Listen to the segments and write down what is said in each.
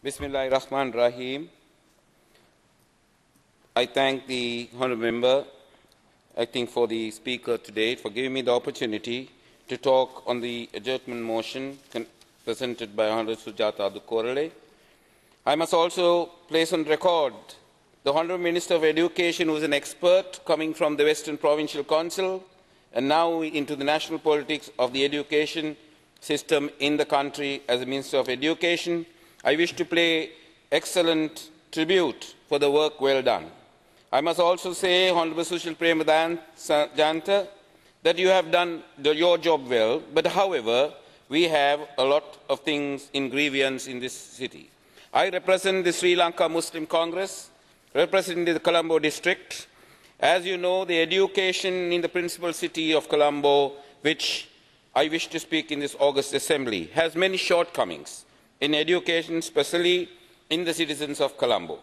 Bismillahir Rahmanir Rahim. I thank the Honourable Member, acting for the Speaker today, for giving me the opportunity to talk on the adjournment motion presented by Honourable Sujatha Adukorale. I must also place on record the Honourable Minister of Education, who is an expert coming from the Western Provincial Council and now into the national politics of the education system in the country as a Minister of Education. I wish to pay excellent tribute for the work well done. I must also say, Honourable Sushil Premadhan, that you have done your job well, but however, we have a lot of things in grievance in this city. I represent the Sri Lanka Muslim Congress, representing the Colombo district. As you know, the education in the principal city of Colombo, which I wish to speak in this August Assembly, has many shortcomings in education, especially in the citizens of Colombo.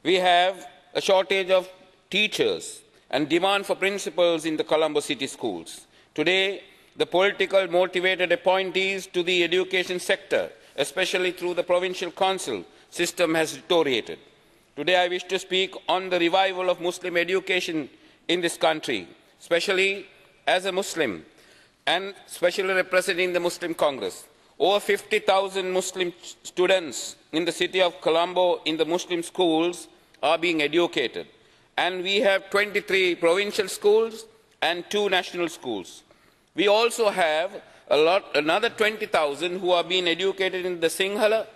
We have a shortage of teachers and demand for principals in the Colombo city schools. Today, the political motivated appointees to the education sector, especially through the provincial council system, has deteriorated. Today, I wish to speak on the revival of Muslim education in this country, especially as a Muslim and especially representing the Muslim Congress. Over 50,000 Muslim students in the city of Colombo in the Muslim schools are being educated. And we have 23 provincial schools and 2 national schools. We also have another 20,000 who are being educated in the Sinhala,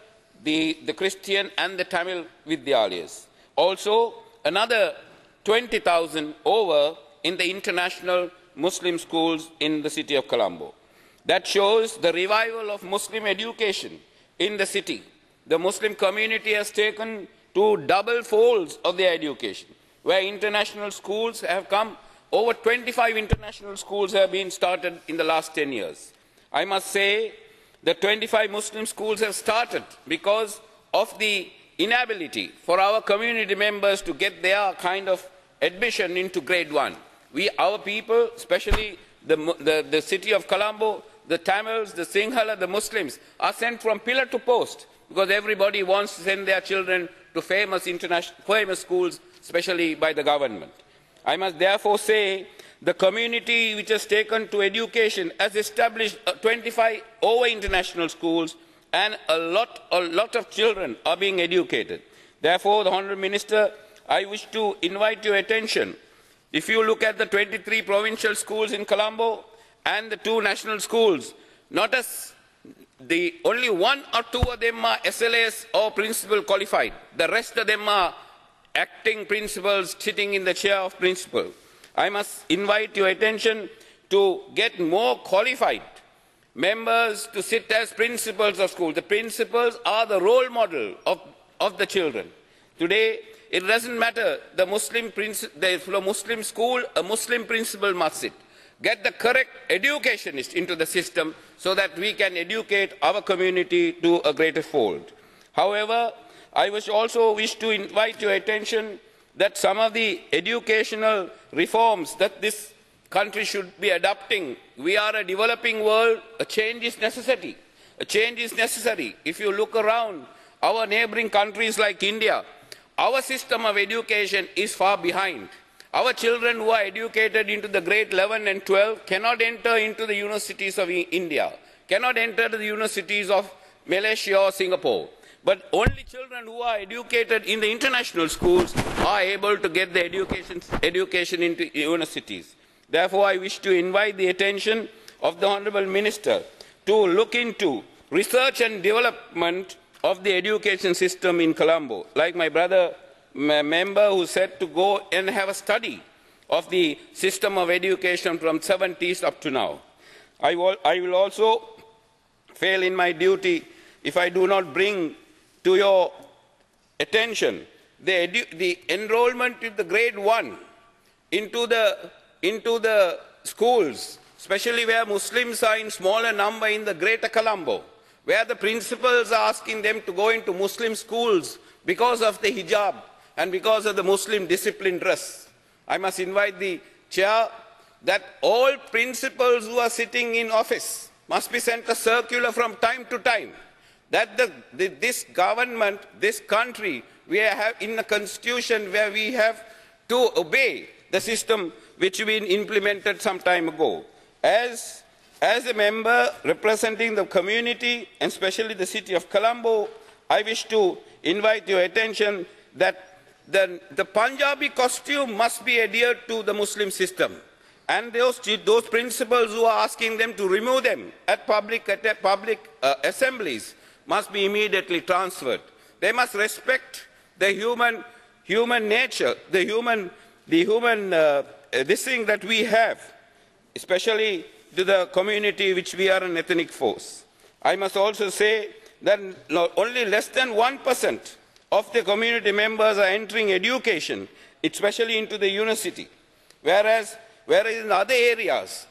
the Christian and the Tamil Vidyalayas. Also, another 20,000 over in the international Muslim schools in the city of Colombo. That shows the revival of Muslim education in the city. The Muslim community has taken to double folds of their education, where international schools have come. Over 25 international schools have been started in the last 10 years. I must say that 25 Muslim schools have started because of the inability for our community members to get their kind of admission into grade 1. Our people, especially the city of Colombo, the Tamils, the Sinhala, the Muslims, are sent from pillar to post because everybody wants to send their children to famous schools, especially by the government. I must therefore say the community which has taken to education has established 25 over international schools, and a lot of children are being educated. Therefore, the Honourable Minister, I wish to invite your attention. If you look at the 23 provincial schools in Colombo and the 2 national schools, notice only 1 or 2 of them are SLAs or principal qualified. The rest of them are acting principals sitting in the chair of principal. I must invite your attention to get more qualified members to sit as principals of schools. The principals are the role model of the children. Today, it doesn't matter the Muslim school, a Muslim principal must sit. Get the correct educationist into the system so that we can educate our community to a greater fold. However, I also wish to invite your attention that some of the educational reforms that this country should be adopting, we are a developing world, a change is necessary. A change is necessary. If you look around our neighboring countries like India, our system of education is far behind. Our children who are educated into the grade 11 and 12 cannot enter into the universities of India, cannot enter the universities of Malaysia or Singapore. But only children who are educated in the international schools are able to get the education into universities. Therefore, I wish to invite the attention of the Honourable Minister to look into research and development of the education system in Colombo. Like my brother member who said to go and have a study of the system of education from 70s up to now. I will also fail in my duty if I do not bring to your attention the enrollment in the grade 1 into the schools, especially where Muslims are in smaller number in the greater Colombo, where the principals are asking them to go into Muslim schools because of the hijab and because of the Muslim disciplined dress. I must invite the chair that all principals who are sitting in office must be sent a circular from time to time that this government, this country, we have in a constitution where we have to obey the system which we implemented some time ago. As a member representing the community, and especially the city of Colombo, I wish to invite your attention that the Punjabi costume must be adhered to the Muslim system. And those principals who are asking them to remove them at public assemblies must be immediately transferred. They must respect the human nature, the human this thing that we have, especially to the community which we are an ethnic force. I must also say that only less than 1% of the community members are entering education, especially into the university, whereas in other areas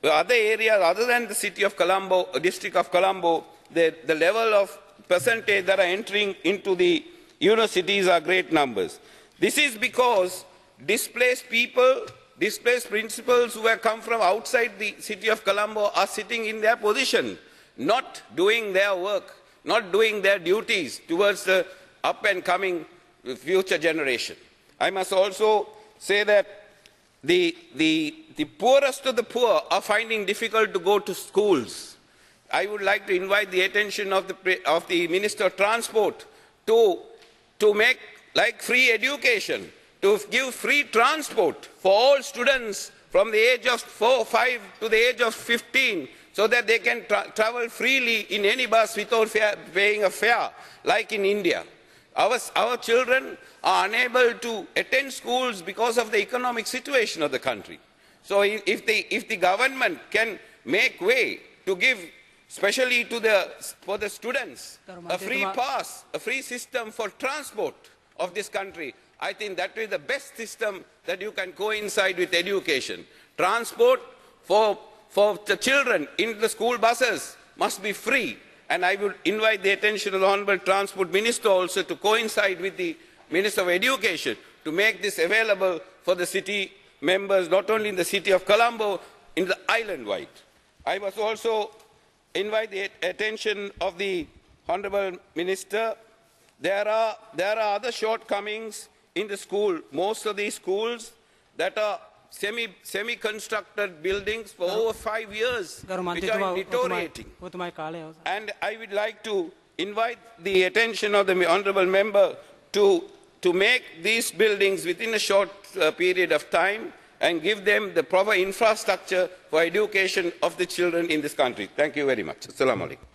other than the city of Colombo, district of Colombo, the level of percentage that are entering into the universities are great numbers. This is because displaced people, displaced principals who have come from outside the city of Colombo are sitting in their position, not doing their work, not doing their duties towards the up and coming future generation. I must also say that the poorest of the poor are finding difficult to go to schools. I would like to invite the attention of the Minister of Transport to make like free education, to give free transport for all students from the age of 4, 5 to the age of 15, so that they can travel freely in any bus without paying a fare, like in India. Our children are unable to attend schools because of the economic situation of the country. So if the government can make way to give, especially for the students, a free pass, a free system for transport of this country, I think that is the best system that you can coincide with education. Transport for the children in the school buses must be free. And I would invite the attention of the Honourable Transport Minister also to coincide with the Minister of Education to make this available for the city members, not only in the city of Colombo, in the island-wide. I must also invite the attention of the Honourable Minister. There are other shortcomings in the school. Most of these schools that are semi-constructed buildings for over 5 years, which are deteriorating. And I would like to invite the attention of the Honourable Member to make these buildings within a short period of time and give them the proper infrastructure for education of the children in this country. Thank you very much. Assalamu alaikum.